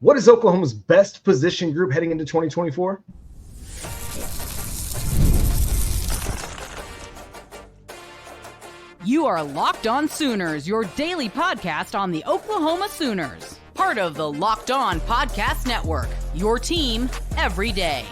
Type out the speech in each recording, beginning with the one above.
What is Oklahoma's best position group heading into 2024? You are Locked On Sooners, your daily podcast on the Oklahoma Sooners. Part of the Locked On Podcast Network, your team every day.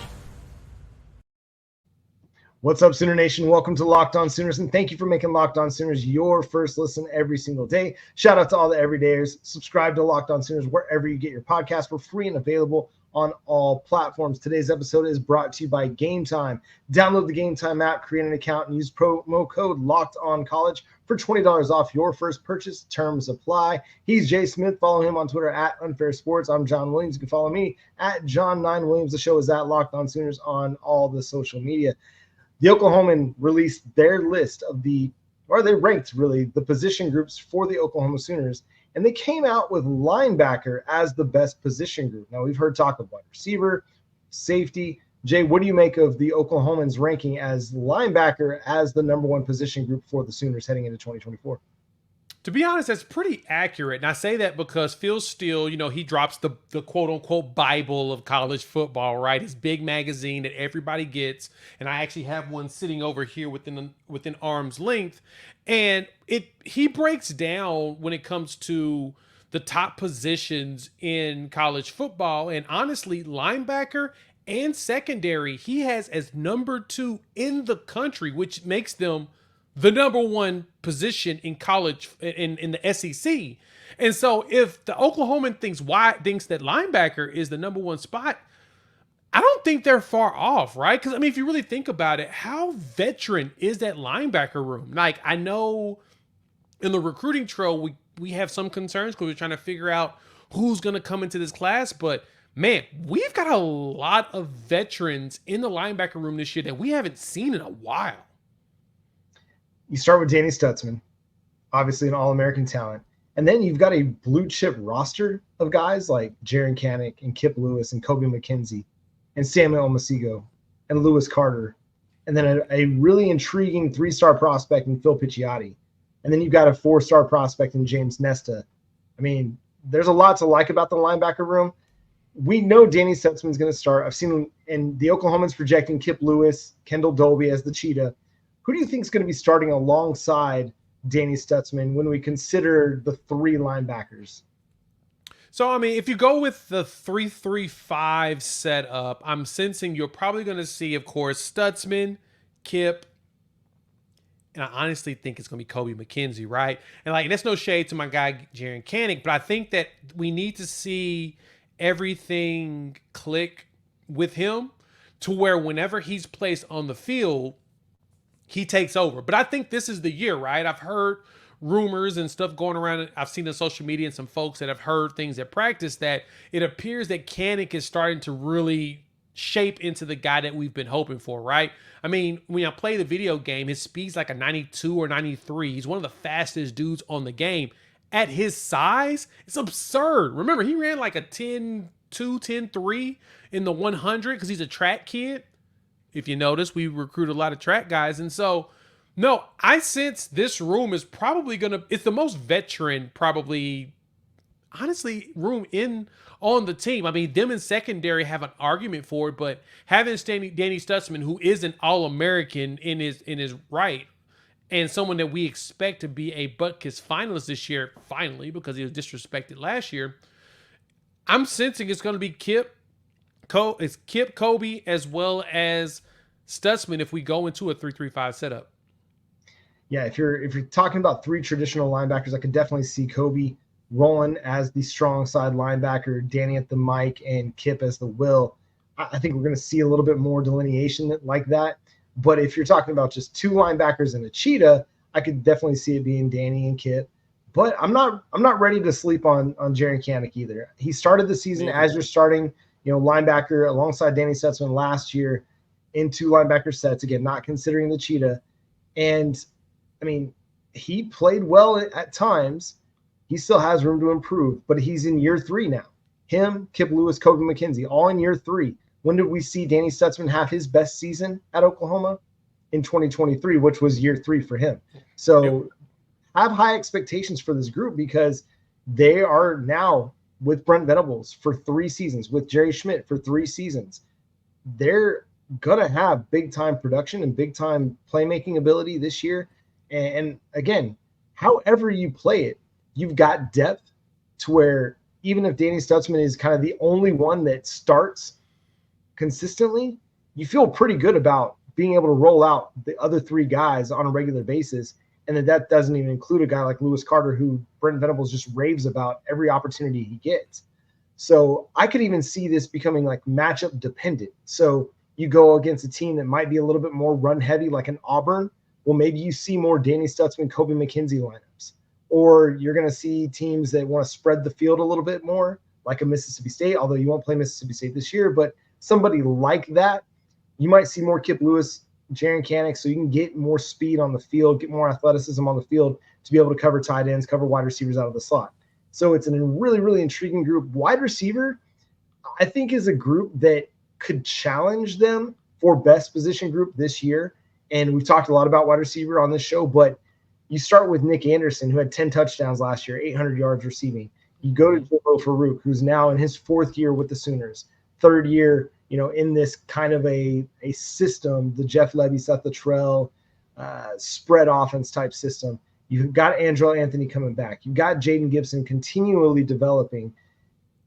What's up, Sooner Nation? Welcome to Locked On Sooners, and thank you for making Locked On Sooners your first listen every single day. Shout out to all the everydayers. Subscribe to Locked On Sooners wherever you get your podcast for free and available on all platforms. Today's episode is brought to you by Game Time. Download the Game Time app, create an account, and use promo code LOCKEDONCollege for $20 off your first purchase. Terms apply. He's Jay Smith. Follow him on Twitter at Unfair Sports. I'm John Williams. You can follow me at John9Williams. The show is at Locked On Sooners on all the social media. The Oklahoman released their list of they ranked really the position groups for the Oklahoma Sooners, and they came out with linebacker as the best position group. Now, we've heard talk of wide receiver, safety. Jay, what do you make of the Oklahomans ranking as linebacker as the number one position group for the Sooners heading into 2024? To be honest, that's pretty accurate. And I say that because Phil Steele, he drops the quote unquote Bible of college football, right? His big magazine that everybody gets. And I actually have one sitting over here within arm's length. And he breaks down when it comes to the top positions in college football. And honestly, linebacker and secondary, he has as number 2 in the country, which makes them the number 1 position in college in the SEC. And so if the Oklahoman thinks that linebacker is the number 1 spot, I don't think they're far off, right? Because, if you really think about it, how veteran is that linebacker room? Like, I know in the recruiting trail, we have some concerns because we're trying to figure out who's going to come into this class. But, man, we've got a lot of veterans in the linebacker room this year that we haven't seen in a while. You start with Danny Stutsman, obviously an All-American talent. And then you've got a blue-chip roster of guys like Jaren Kanak and Kip Lewis and Kobe McKenzie and Samuel Omasigo and Lewis Carter. And then a really intriguing 3-star prospect in Phil Picciotti. And then you've got a 4-star prospect in James Nesta. There's a lot to like about the linebacker room. We know Danny Stutsman's going to start. I've seen him in the Oklahomans projecting Kip Lewis, Kendall Dolby as the Cheetah. Who do you think is going to be starting alongside Danny Stutsman when we consider the 3 linebackers? So, if you go with the 3-3-5 setup, I'm sensing you're probably going to see, of course, Stutsman, Kip, and I honestly think it's going to be Kobe McKenzie, right? And that's no shade to my guy, Jaren Kanak, but I think that we need to see everything click with him to where whenever he's placed on the field, he takes over. But I think this is the year, right? I've heard rumors and stuff going around. I've seen on social media and some folks that have heard things at practice that it appears that Kanak is starting to really shape into the guy that we've been hoping for, right? When I play the video game, his speed's like a 92 or 93. He's one of the fastest dudes on the game. At his size, it's absurd. Remember, he ran like a 10-2, 10-3 in the 100 because he's a track kid. If you notice, we recruit a lot of track guys. And so, no, I sense this room is probably it's the most veteran, probably, honestly, room on the team. Them in secondary have an argument for it, but having Danny Stutsman, who is an All-American in his right, and someone that we expect to be a Butkus finalist this year, finally, because he was disrespected last year, I'm sensing it's going to be Kip, Kobe, as well as Stutsman if we go into a 3-3-5 setup. Yeah, if you're talking about 3 traditional linebackers, I could definitely see Kobe rolling as the strong side linebacker, Danny at the mic, and Kip as the will. I think we're going to see a little bit more delineation like that. But if you're talking about just 2 linebackers and a cheetah, I could definitely see it being Danny and Kip. But I'm not ready to sleep on Jaren Kanak either. He started the season as you're starting, linebacker alongside Danny Stutsman last year in 2 linebacker sets, again, not considering the cheetah. And he played well at times. He still has room to improve, but he's in year 3 now. Him, Kip Lewis, Kobe McKenzie, all in year 3. When did we see Danny Stutsman have his best season at Oklahoma? In 2023, which was year 3 for him. So have high expectations for this group because they are now with Brent Venables for 3 seasons, with Jerry Schmidt for 3 seasons. They're going to have big time production and big time playmaking ability this year. And again, however you play it, you've got depth to where even if Danny Stutsman is kind of the only one that starts consistently, you feel pretty good about being able to roll out the other 3 guys on a regular basis. And that doesn't even include a guy like Lewis Carter, who Brent Venables just raves about every opportunity he gets. So I could even see this becoming like matchup dependent. So you go against a team that might be a little bit more run heavy, like an Auburn. Well, maybe you see more Danny Stutsman, Kobe McKenzie lineups. Or you're going to see teams that want to spread the field a little bit more, like a Mississippi State, although you won't play Mississippi State this year. But somebody like that, you might see more Kip Lewis, Jaren Kanak, so you can get more speed on the field, get more athleticism on the field to be able to cover tight ends, cover wide receivers out of the slot. So it's a really, really intriguing group. Wide receiver, I think, is a group that could challenge them for best position group this year. And we've talked a lot about wide receiver on this show, but you start with Nick Anderson, who had 10 touchdowns last year, 800 yards receiving. You go to Joe Farouk, who's now in his 4th year with the Sooners, 3rd year, in this kind of a system, the Jeff Levy, Seth Luttrell spread offense type system. You've got Andrell Anthony coming back. You've got Jaden Gibson continually developing.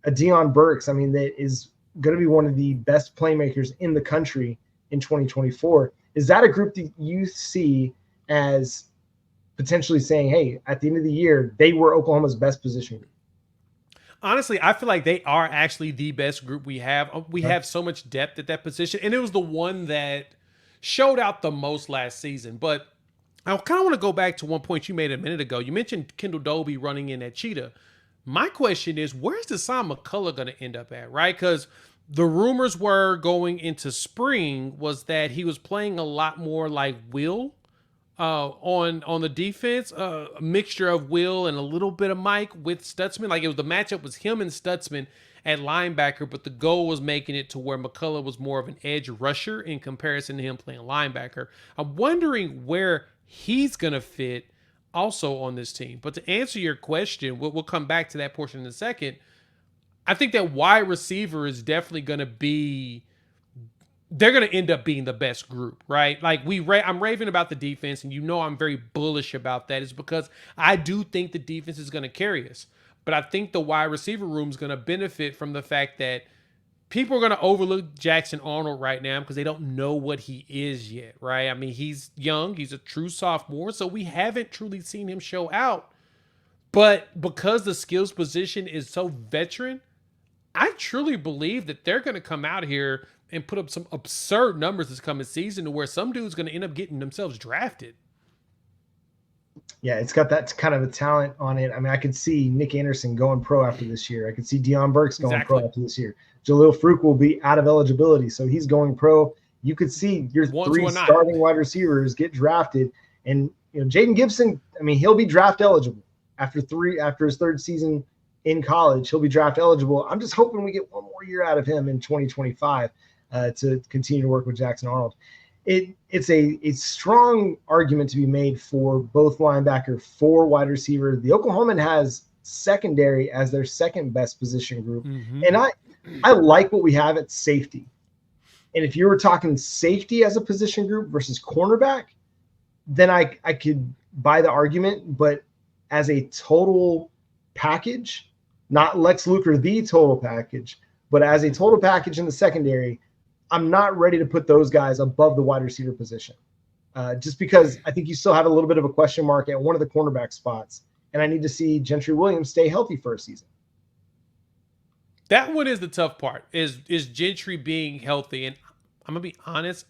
A Deion Burks, that is going to be one of the best playmakers in the country in 2024. Is that a group that you see as potentially saying, hey, at the end of the year, they were Oklahoma's best position group? Honestly, I feel like they are actually the best group we have. We have so much depth at that position, and it was the one that showed out the most last season. But I kind of want to go back to one point you made a minute ago. You mentioned Kendall Doby running in at Cheetah. My question is, where's Deshaun McCullough going to end up at, right? Because the rumors were going into spring was that he was playing a lot more like Will on the defense, a mixture of Will and a little bit of Mike with Stutsman. Like, it was the matchup was him and Stutsman at linebacker, but the goal was making it to where McCullough was more of an edge rusher in comparison to him playing linebacker. I'm wondering where he's going to fit also on this team. But to answer your question, we'll come back to that portion in a second. I think that wide receiver is definitely going to be, they're going to end up being the best group, right? Like I'm raving about the defense, and I'm very bullish about that. It's because I do think the defense is going to carry us. But I think the wide receiver room is going to benefit from the fact that people are going to overlook Jackson Arnold right now because they don't know what he is yet, right? He's young. He's a true sophomore, so we haven't truly seen him show out. But because the skills position is so veteran, I truly believe that they're going to come out here and put up some absurd numbers this coming season to where some dude's going to end up getting themselves drafted. Yeah, it's got that kind of a talent on it. I could see Nick Anderson going pro after this year. I could see Deion Burks going pro after this year. Jaleel Fruch will be out of eligibility, so he's going pro. You could see your 3 starting wide receivers get drafted. And Jaden Gibson, he'll be draft eligible after his 3rd season in college. He'll be draft eligible. I'm just hoping we get one more year out of him in 2025 to continue to work with Jackson Arnold. It's a strong argument to be made for both linebacker, for wide receiver. The Oklahoman has secondary as their 2nd best position group. Mm-hmm. And I like what we have at safety. And if you were talking safety as a position group versus cornerback, then I could buy the argument. But as a total package, not Lex Luger, the total package, but as a total package in the secondary, I'm not ready to put those guys above the wide receiver position, just because I think you still have a little bit of a question mark at one of the cornerback spots, and I need to see Gentry Williams stay healthy for a season. That one is the tough part, is Gentry being healthy. And I'm going to be honest,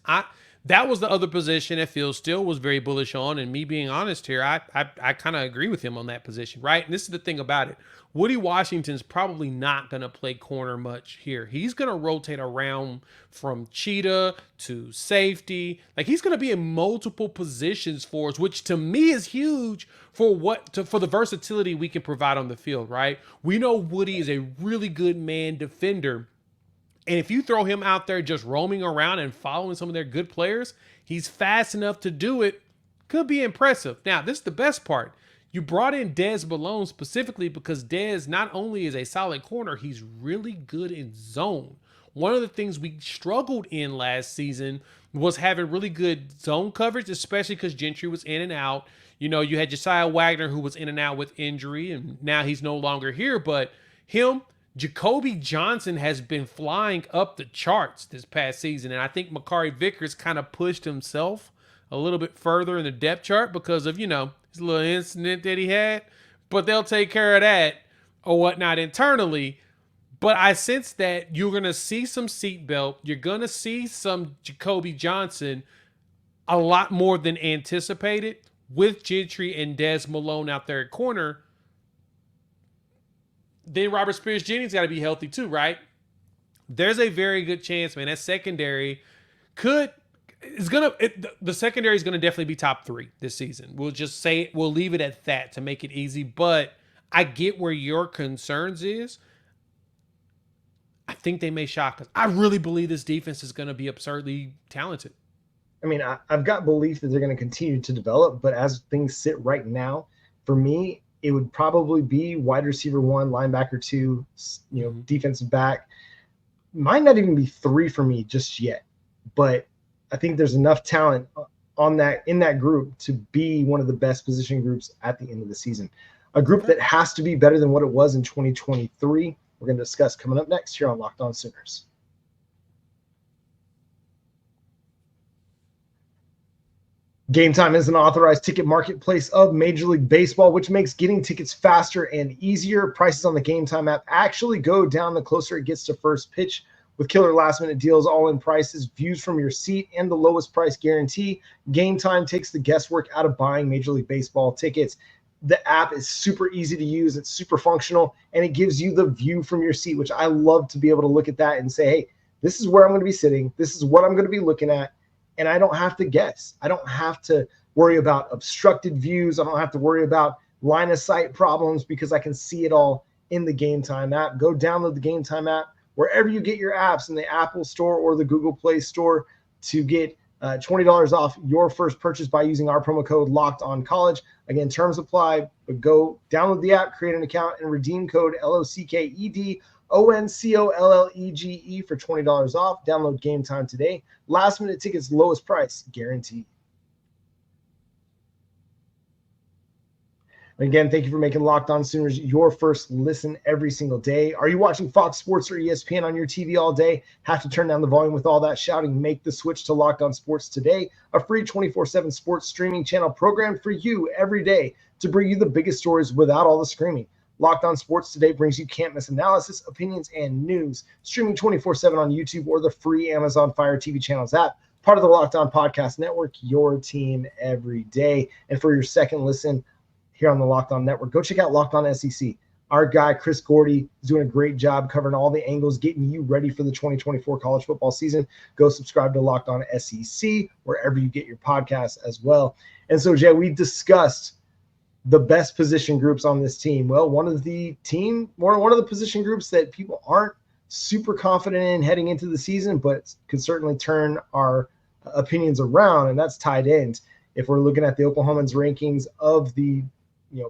that was the other position that Phil Steele was very bullish on, and me being honest here, I kind of agree with him on that position, right? And this is the thing about it. Woody Washington's probably not going to play corner much here. He's going to rotate around from cheetah to safety. Like, he's going to be in multiple positions for us, which to me is huge for the versatility we can provide on the field, right? We know Woody is a really good man defender. And if you throw him out there just roaming around and following some of their good players, he's fast enough to do it. Could be impressive. Now, this is the best part. You brought in Dez Malone specifically because Dez not only is a solid corner, he's really good in zone. One of the things we struggled in last season was having really good zone coverage, especially because Gentry was in and out. You know, you had Josiah Wagner who was in and out with injury, and now he's no longer here. But Jacoby Johnson has been flying up the charts this past season. And I think Makari Vickers kind of pushed himself a little bit further in the depth chart because of, his little incident that he had. But they'll take care of that or whatnot internally. But I sense that you're going to see some seatbelt. You're going to see some Jacoby Johnson a lot more than anticipated with Gentry and Dez Malone out there at corner. Then Robert Spears-Jennings got to be healthy too, right? There's a very good chance, man, that secondary the secondary is going to definitely be top 3 this season. We'll leave it at that to make it easy. But I get where your concerns is. I think they may shock us. I really believe this defense is going to be absurdly talented. I mean, I've got belief that they're going to continue to develop, but as things sit right now, for me, it would probably be wide receiver 1, linebacker 2, defensive back. Might not even be 3 for me just yet, but I think there's enough talent in that group to be one of the best position groups at the end of the season. A group that has to be better than what it was in 2023. We're going to discuss coming up next here on Locked On Sooners. Game Time is an authorized ticket marketplace of Major League Baseball, which makes getting tickets faster and easier. Prices on the Game Time app actually go down the closer it gets to first pitch. With killer last-minute deals, all-in prices, views from your seat, and the lowest price guarantee, Game Time takes the guesswork out of buying Major League Baseball tickets. The app is super easy to use. It's super functional, and it gives you the view from your seat, which I love to be able to look at that and say, hey, this is where I'm going to be sitting. This is what I'm going to be looking at. And I don't have to guess. I don't have to worry about obstructed views. I don't have to worry about line of sight problems because I can see it all in the Game Time app. Go download the Game Time app wherever you get your apps, in the Apple Store or the Google Play Store, to get $20 off your first purchase by using our promo code LOCKEDONCollege. Again, terms apply, but go download the app, create an account, and redeem code LOCKEDONCOLLEGE for $20 off. Download Game Time today. Last minute tickets, lowest price guaranteed. Again, thank you for making Locked On Sooners your first listen every single day. Are you watching Fox Sports or ESPN on your TV all day? Have to turn down the volume with all that shouting? Make the switch to Locked On Sports today, a free 24/7 sports streaming channel programmed for you every day to bring you the biggest stories without all the screaming. Locked On Sports Today brings you can't-miss analysis, opinions, and news, streaming 24/7 on YouTube or the free Amazon Fire TV channels app. Part of the Locked On Podcast Network, your team every day. And for your second listen here on the Locked On Network, go check out Locked On SEC. Our guy, Chris Gordy, is doing a great job covering all the angles, getting you ready for the 2024 college football season. Go subscribe to Locked On SEC wherever you get your podcasts as well. And so, Jay, we discussed the best position groups on this team. Well, one of the position groups that people aren't super confident in heading into the season, but could certainly turn our opinions around, and that's tight end. If we're looking at the Oklahomans rankings of the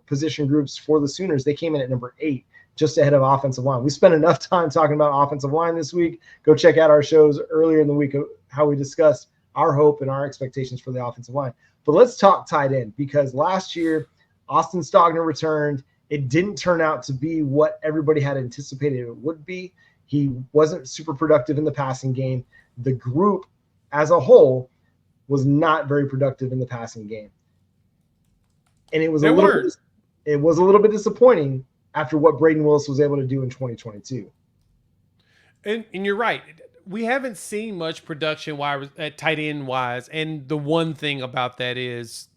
position groups for the Sooners, they came in at number 8, just ahead of offensive line. We spent enough time talking about offensive line this week. Go check out our shows earlier in the week of how we discussed our hope and our expectations for the offensive line. But let's talk tight end, because last year Austin Stogner returned. It didn't turn out to be what everybody had anticipated it would be. He wasn't super productive in the passing game. The group as a whole was not very productive in the passing game. And it was a little bit disappointing after what Braden Willis was able to do in 2022. And you're right. We haven't seen much production at tight end wise. And the one thing about that is,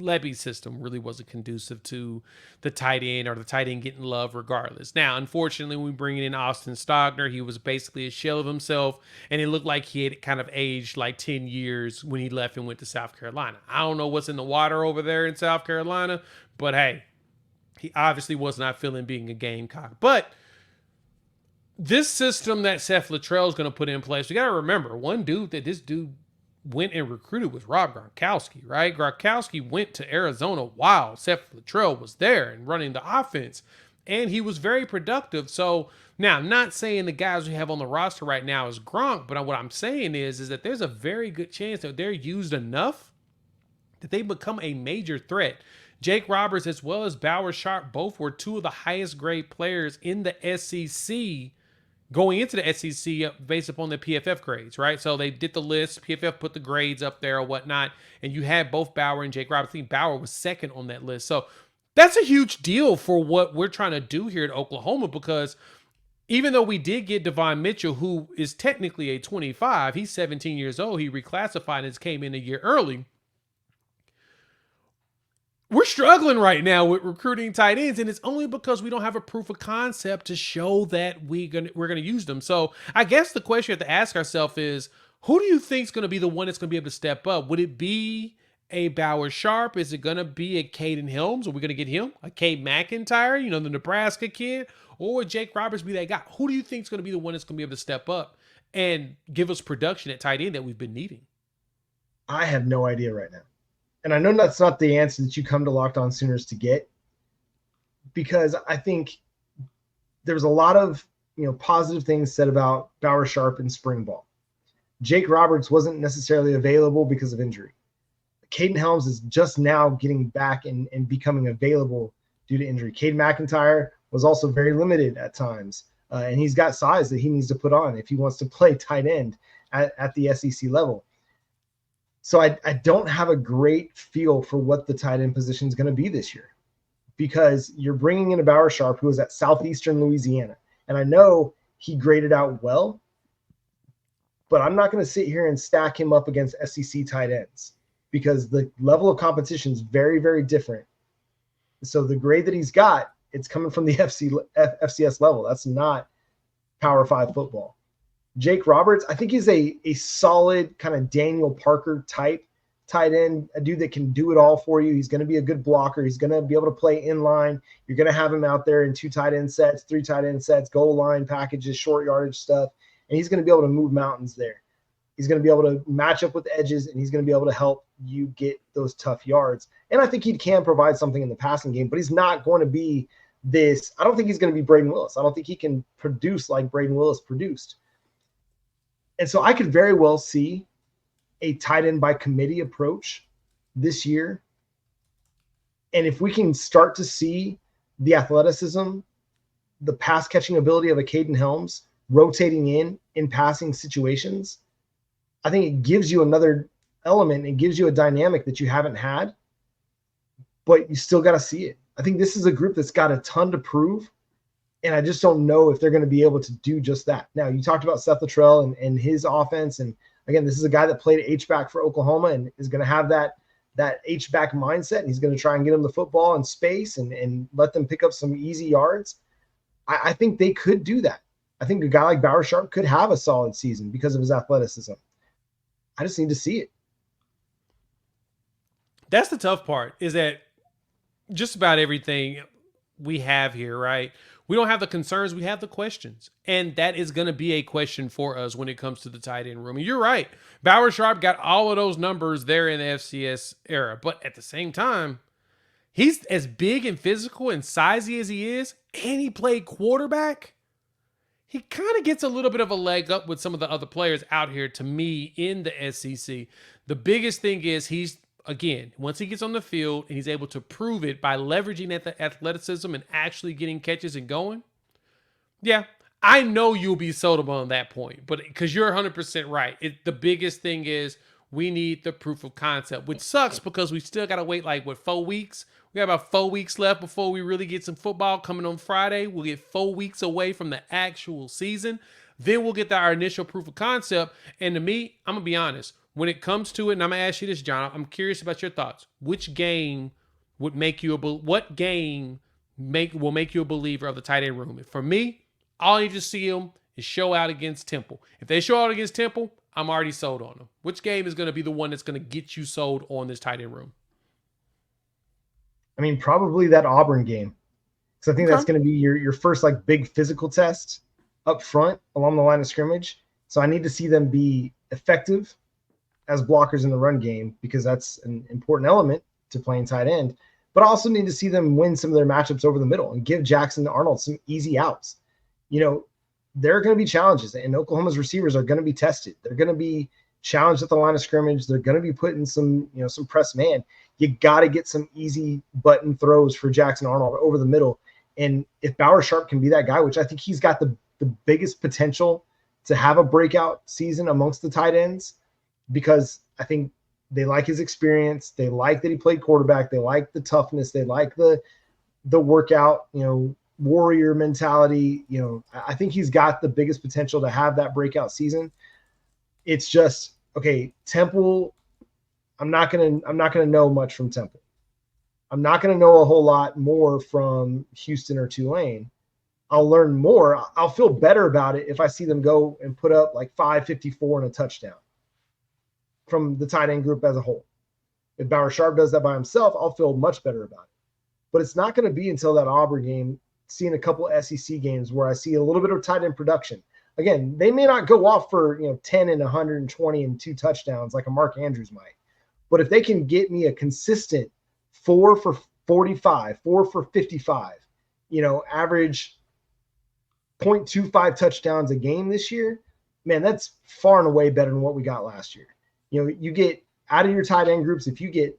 Levy's system really wasn't conducive to the tight end or the tight end getting love regardless. Now, unfortunately, when we bring in Austin Stogner, he was basically a shell of himself, and it looked like he had kind of aged like 10 years when he left and went to South Carolina. I don't know what's in the water over there in South Carolina, but hey, he obviously was not feeling being a Gamecock. But this system that Seth Luttrell is going to put in place, we got to remember, one dude that this dude went and recruited was Rob Gronkowski, right? Gronkowski went to Arizona while Seth Littrell was there and running the offense, and he was very productive. So now, I'm not saying the guys we have on the roster right now is Gronk, but what I'm saying is that there's a very good chance that they're used enough that they become a major threat. Jake Roberts as well as Bauer Sharp both were two of the highest grade players in the SEC going into the SEC based upon the PFF grades, right? So they did the list, PFF put the grades up there or whatnot, and you had both Bauer and Jake Roberts. I think Bauer was second on that list. So that's a huge deal for what we're trying to do here at Oklahoma, because even though we did get Devon Mitchell, who is technically a 25, he's 17 years old, he reclassified and came in a year early. We're struggling right now with recruiting tight ends, and it's only because we don't have a proof of concept to show that we're gonna use them. So I guess the question we have to ask ourselves is, who do you think is going to be the one that's going to be able to step up? Would it be a Bauer Sharp? Is it going to be a Caden Helms? Are we going to get him? A Cade McIntyre, the Nebraska kid? Or would Jake Roberts be that guy? Who do you think is going to be the one that's going to be able to step up and give us production at tight end that we've been needing? I have no idea right now. And I know that's not the answer that you come to Locked On Sooners to get, because I think there's a lot of positive things said about Bauer Sharp in spring ball. Jake Roberts wasn't necessarily available because of injury. Caden Helms is just now getting back and becoming available due to injury. Cade McIntyre was also very limited at times, and he's got size that he needs to put on if he wants to play tight end at the SEC level. So I don't have a great feel for what the tight end position is going to be this year, because you're bringing in a Bauer Sharp who was at Southeastern Louisiana. And I know he graded out well, but I'm not going to sit here and stack him up against SEC tight ends because the level of competition is very, very different. So the grade that he's got, it's coming from the FCS level. That's not Power 5 football. Jake Roberts, I think he's a solid kind of Daniel Parker type tight end, a dude that can do it all for you. He's going to be a good blocker. He's going to be able to play in line. You're going to have him out there in 2 tight end sets, 3 tight end sets, goal line packages, short yardage stuff, and he's going to be able to move mountains there. He's going to be able to match up with edges, and he's going to be able to help you get those tough yards. And I think he can provide something in the passing game, but he's not going to be this. I don't think he's going to be Braden Willis. I don't think he can produce like Braden Willis produced. And so I could very well see a tight end by committee approach this year. And if we can start to see the athleticism, the pass catching ability of a Caden Helms rotating in passing situations, I think it gives you another element. It gives you a dynamic that you haven't had, but you still got to see it. I think this is a group that's got a ton to prove. And I just don't know if they're going to be able to do just that. Now, you talked about Seth Littrell and his offense. And again, this is a guy that played H-back for Oklahoma and is going to have that H-back mindset. And he's going to try and get them the football in space and let them pick up some easy yards. I think they could do that. I think a guy like Bauer Sharp could have a solid season because of his athleticism. I just need to see it. That's the tough part, is that just about everything we have here, right? We don't have the concerns, we have the questions. And that is going to be a question for us when it comes to the tight end room. And you're right. Bauer Sharp got all of those numbers there in the FCS era. But at the same time, he's as big and physical and sizey as he is, and he played quarterback. He kind of gets a little bit of a leg up with some of the other players out here to me in the SEC. The biggest thing is again, once he gets on the field and he's able to prove it by leveraging the athleticism and actually getting catches and going, yeah, I know you'll be sold on that point. But because you're 100% right, the biggest thing is we need the proof of concept, which sucks because we still got to wait 4 weeks. We got about 4 weeks left before we really get some football coming on Friday. We'll get 4 weeks away from the actual season. Then we'll get our initial proof of concept. And to me, I'm going to be honest. When it comes to it, and I'm going to ask you this, John, I'm curious about your thoughts. Which game would make you will make you a believer of the tight end room? For me, all I need to see them is show out against Temple. If they show out against Temple, I'm already sold on them. Which game is going to be the one that's going to get you sold on this tight end room? I mean, probably that Auburn game. So I think that's going to be your first big physical test up front along the line of scrimmage. So I need to see them be effective as blockers in the run game because that's an important element to playing tight end. But I also need to see them win some of their matchups over the middle and give Jackson and Arnold some easy outs. You know, there are going to be challenges, and Oklahoma's receivers are going to be tested. They're going to be challenged at the line of scrimmage. They're going to be put in some press man. You got to get some easy button throws for Jackson Arnold over the middle. And if Bauer Sharp can be that guy, which I think he's got the biggest potential to have a breakout season amongst the tight ends, because I think they like his experience. They like that he played quarterback. They like the toughness. They like the workout, warrior mentality. I think he's got the biggest potential to have that breakout season. It's just, okay, Temple, I'm not gonna know much from Temple. I'm not gonna know a whole lot more from Houston or Tulane. I'll learn more. I'll feel better about it if I see them go and put up like 554 and a touchdown from the tight end group as a whole. If Bauer Sharp does that by himself, I'll feel much better about it. But it's not going to be until that Auburn game, seeing a couple SEC games where I see a little bit of tight end production. Again, they may not go off for 10 and 120 and 2 touchdowns like a Mark Andrews might. But if they can get me a consistent 4 for 45, 4 for 55, average 0.25 touchdowns a game this year, man, that's far and away better than what we got last year. You get out of your tight end groups, if you get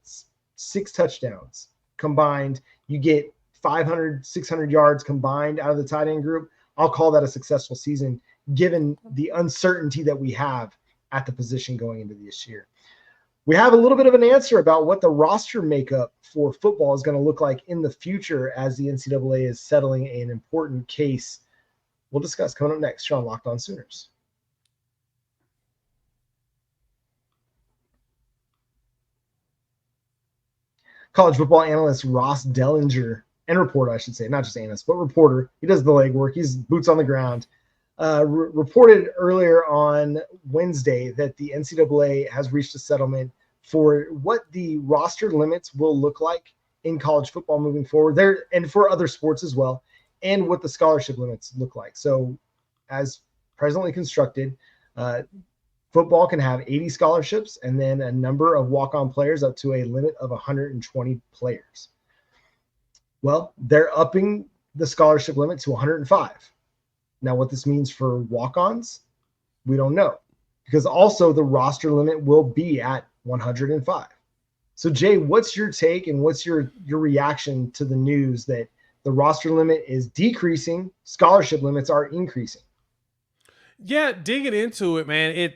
6 touchdowns combined, you get 500, 600 yards combined out of the tight end group, I'll call that a successful season, given the uncertainty that we have at the position going into this year. We have a little bit of an answer about what the roster makeup for football is going to look like in the future as the NCAA is settling an important case. We'll discuss coming up next here on Locked On Sooners. College football analyst Ross Dellinger, and reporter, I should say, not just analyst, but reporter. He does the legwork. He's boots on the ground. Reported earlier on Wednesday that the NCAA has reached a settlement for what the roster limits will look like in college football moving forward there, and for other sports as well, and what the scholarship limits look like. So as presently constructed, football can have 80 scholarships and then a number of walk-on players up to a limit of 120 players. Well, they're upping the scholarship limit to 105. Now, what this means for walk-ons, we don't know, because also the roster limit will be at 105. So, Jay, what's your take and what's your reaction to the news that the roster limit is decreasing, scholarship limits are increasing? Yeah, digging into it, man,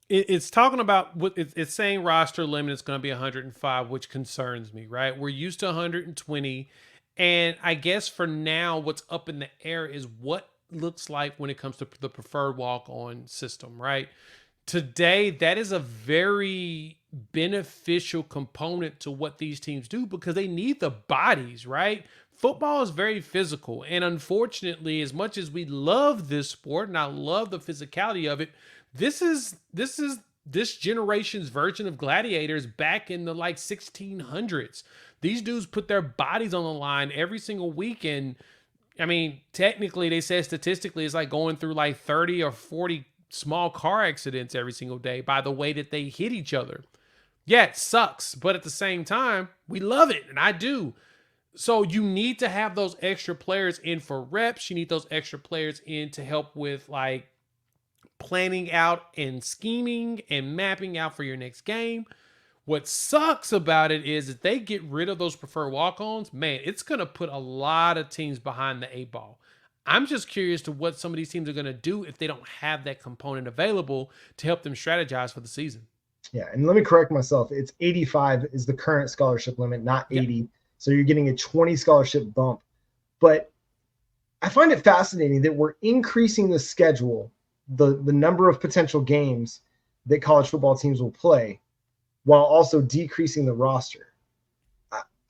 it's talking about what it's saying roster limit is going to be 105, which concerns me, right? We're used to 120. And I guess for now, what's up in the air is what looks like when it comes to the preferred walk-on system, right? Today, that is a very beneficial component to what these teams do because they need the bodies, right? Football is very physical. And unfortunately, as much as we love this sport and I love the physicality of it, this is this generation's version of gladiators back in the 1600s. These dudes put their bodies on the line every single week. And I mean, technically, they said statistically, it's like going through 30 or 40 small car accidents every single day by the way that they hit each other. Yeah, it sucks. But at the same time, we love it. And I do. So you need to have those extra players in for reps. You need those extra players in to help with planning out and scheming and mapping out for your next game. What sucks about it is if they get rid of those preferred walk-ons, man, it's going to put a lot of teams behind the 8-ball. I'm just curious to what some of these teams are going to do if they don't have that component available to help them strategize for the season. Yeah, and let me correct myself. It's 85 is the current scholarship limit, not 80. Yeah. So you're getting a 20 scholarship bump. But I find it fascinating that we're increasing the schedule, the number of potential games that college football teams will play, while also decreasing the roster.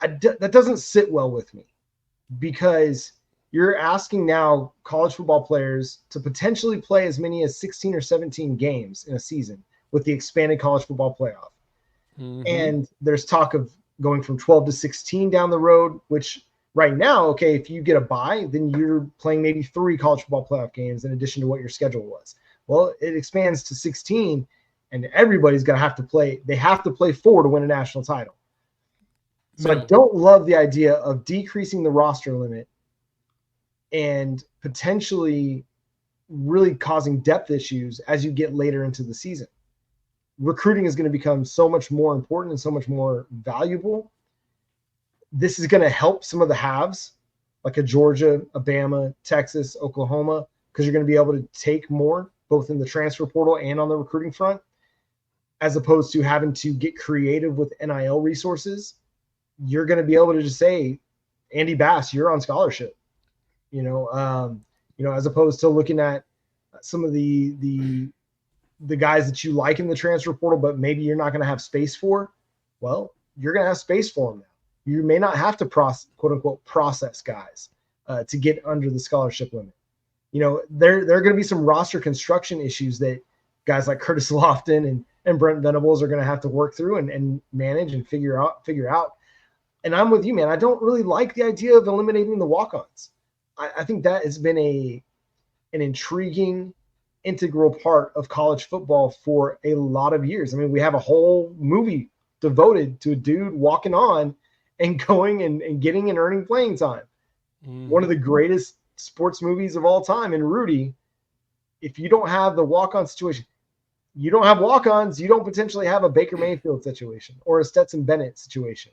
That doesn't sit well with me, because you're asking now college football players to potentially play as many as 16 or 17 games in a season with the expanded college football playoff. Mm-hmm. And there's talk of going from 12 to 16 down the road, which right now, okay, if you get a bye, then you're playing maybe 3 college football playoff games in addition to what your schedule was. Well, it expands to 16. and everybody's going to have to play. They have to play 4 to win a national title. So I Minimum. don't love the idea of decreasing the roster limit and potentially really causing depth issues as you get later into the season. Recruiting is going to become so much more important and so much more valuable. This is going to help some of the haves, like a Georgia, Alabama, Texas, Oklahoma, because you're going to be able to take more, both in the transfer portal and on the recruiting front, as opposed to having to get creative with NIL resources. You're going to be able to just say, Andy Bass, you're on scholarship, as opposed to looking at some of the guys that you like in the transfer portal, but maybe you're not going to have space for. Well, you're going to have space for them now. You may not have to quote unquote process guys to get under the scholarship limit. There are going to be some roster construction issues that guys like Curtis Lofton and Brent Venables are going to have to work through and manage and figure out. And I'm with you, man. I don't really like the idea of eliminating the walk-ons. I think that has been an intriguing, integral part of college football for a lot of years. I mean, we have a whole movie devoted to a dude walking on and going and getting and earning playing time. Mm-hmm. One of the greatest sports movies of all time. And Rudy, if you don't have the walk-on situation, you don't have walk-ons, you don't potentially have a Baker Mayfield situation or a Stetson Bennett situation.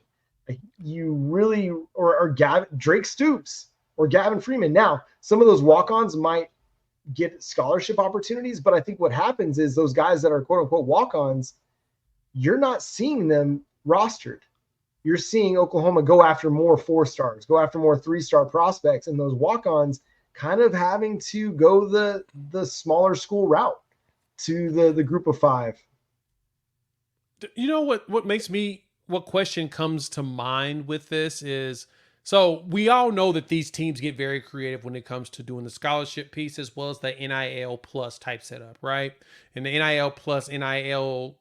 You really, or Drake Stoops or Gavin Freeman. Now, some of those walk-ons might get scholarship opportunities, but I think what happens is those guys that are quote unquote walk-ons, you're not seeing them rostered. You're seeing Oklahoma go after more 4-stars, go after more 3-star prospects, and those walk-ons kind of having to go the smaller school route to the group of 5. You know what question comes to mind with this is, so we all know that these teams get very creative when it comes to doing the scholarship piece as well as the NIL plus type setup, right? And the NIL plus the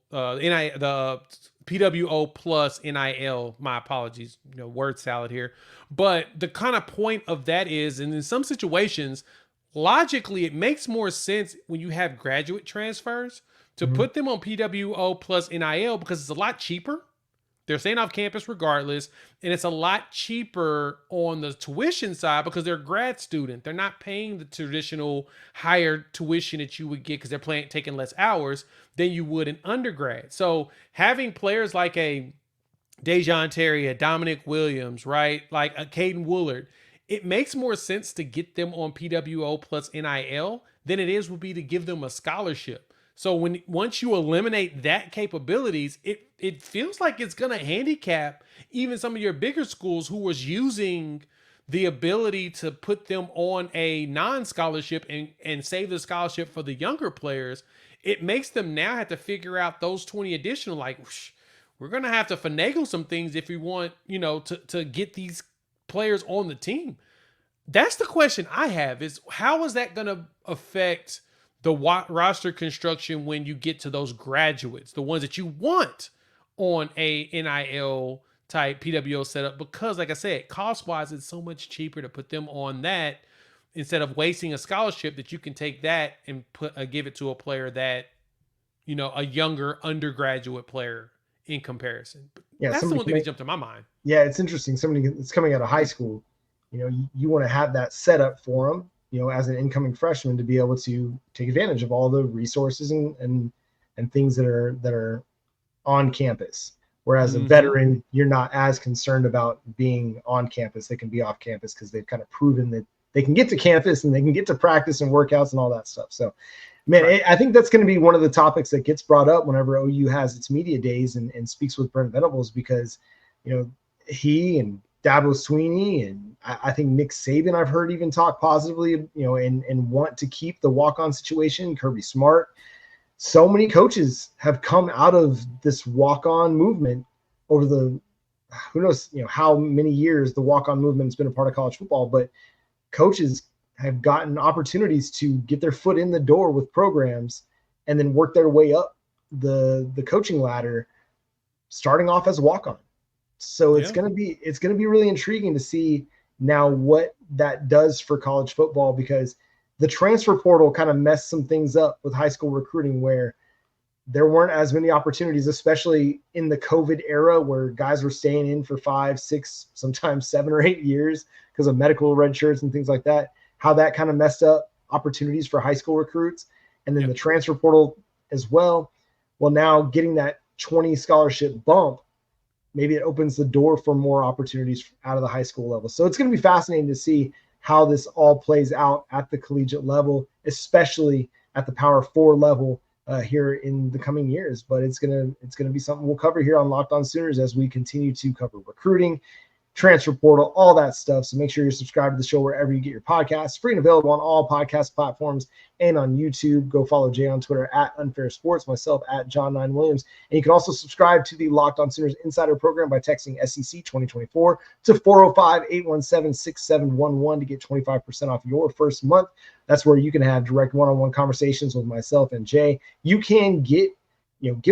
PWO plus NIL, my apologies, word salad here. But the kind of point of that is, and in some situations, logically, it makes more sense when you have graduate transfers to put them on PWO plus NIL because it's a lot cheaper. They're staying off campus regardless, and it's a lot cheaper on the tuition side because they're a grad student. They're not paying the traditional higher tuition that you would get because they're taking less hours than you would in undergrad. So having players like a Dejon Terry, a Dominic Williams, right, like a Caden Woolard, it makes more sense to get them on PWO plus NIL than it would be to give them a scholarship. So once you eliminate that capabilities, it feels like it's going to handicap even some of your bigger schools who was using the ability to put them on a non-scholarship and save the scholarship for the younger players. It makes them now have to figure out those 20 additional, like, we're going to have to finagle some things if we want, to get these players on the team. That's the question I have, is how is that going to affect the roster construction when you get to those graduates, the ones that you want on a NIL type PWO setup? Because like I said, cost wise, it's so much cheaper to put them on that instead of wasting a scholarship that you can take that and give it to a player that, a younger undergraduate player in comparison. But yeah, that's the one thing that jumped to my mind. Yeah, it's interesting. Somebody that's coming out of high school, you want to have that set up for them, as an incoming freshman, to be able to take advantage of all the resources and things that are on campus. Whereas a veteran, you're not as concerned about being on campus. They can be off campus because they've kind of proven that they can get to campus and they can get to practice and workouts and all that stuff. So, man, right. I think that's going to be one of the topics that gets brought up whenever OU has its media days and speaks with Brent Venables, because, he and Dabo Swinney and I think Nick Saban, I've heard even talk positively, and want to keep the walk-on situation. Kirby Smart. So many coaches have come out of this walk-on movement over the, who knows, how many years the walk-on movement has been a part of college football, but coaches have gotten opportunities to get their foot in the door with programs and then work their way up the coaching ladder, starting off as a walk-on. So it's going to be really intriguing to see now what that does for college football, because the transfer portal kind of messed some things up with high school recruiting, where there weren't as many opportunities, especially in the COVID era where guys were staying in for 5, 6, sometimes 7 or 8 years because of medical red shirts and things like that, how that kind of messed up opportunities for high school recruits. And then the transfer portal as well. Well, now getting that 20 scholarship bump, maybe it opens the door for more opportunities out of the high school level. So it's going to be fascinating to see how this all plays out at the collegiate level, especially at the Power 4 level here in the coming years. But it's gonna be something we'll cover here on Locked On Sooners as we continue to cover recruiting, transfer portal, all that stuff. So make sure you're subscribed to the show wherever you get your podcasts. Free and available on all podcast platforms and on YouTube. Go follow Jay on Twitter at Unfair Sports, myself at John9Williams. And you can also subscribe to the Locked On Sooners Insider Program by texting SEC 2024 to 405-817-6711 to get 25% off your first month. That's where you can have direct one-on-one conversations with myself and Jay. You can give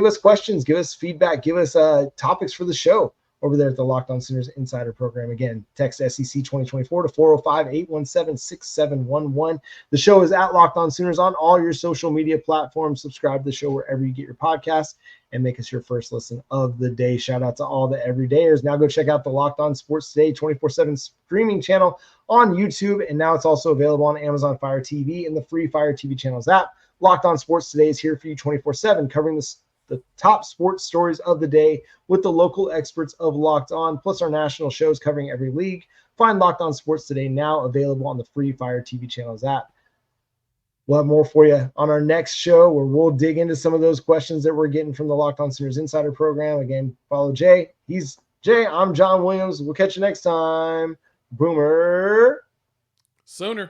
us questions, give us feedback, give us topics for the show over there at the Locked On Sooners Insider Program. Again, text SEC 2024 to 405-817-6711. The show is at Locked On Sooners on all your social media platforms. Subscribe to the show wherever you get your podcasts and make us your first listen of the day. Shout out to all the everydayers. Now go check out the Locked On Sports Today 24/7 streaming channel on YouTube. And now it's also available on Amazon Fire TV and the free Fire TV channels app. Locked On Sports Today is here for you 24/7, covering the top sports stories of the day with the local experts of Locked On, plus our national shows covering every league. Find Locked On Sports Today now available on the free Fire TV channels app. We'll have more for you on our next show where we'll dig into some of those questions that we're getting from the Locked On Sooners Insider Program. Again, follow Jay. He's Jay. I'm John Williams. We'll catch you next time. Boomer Sooner.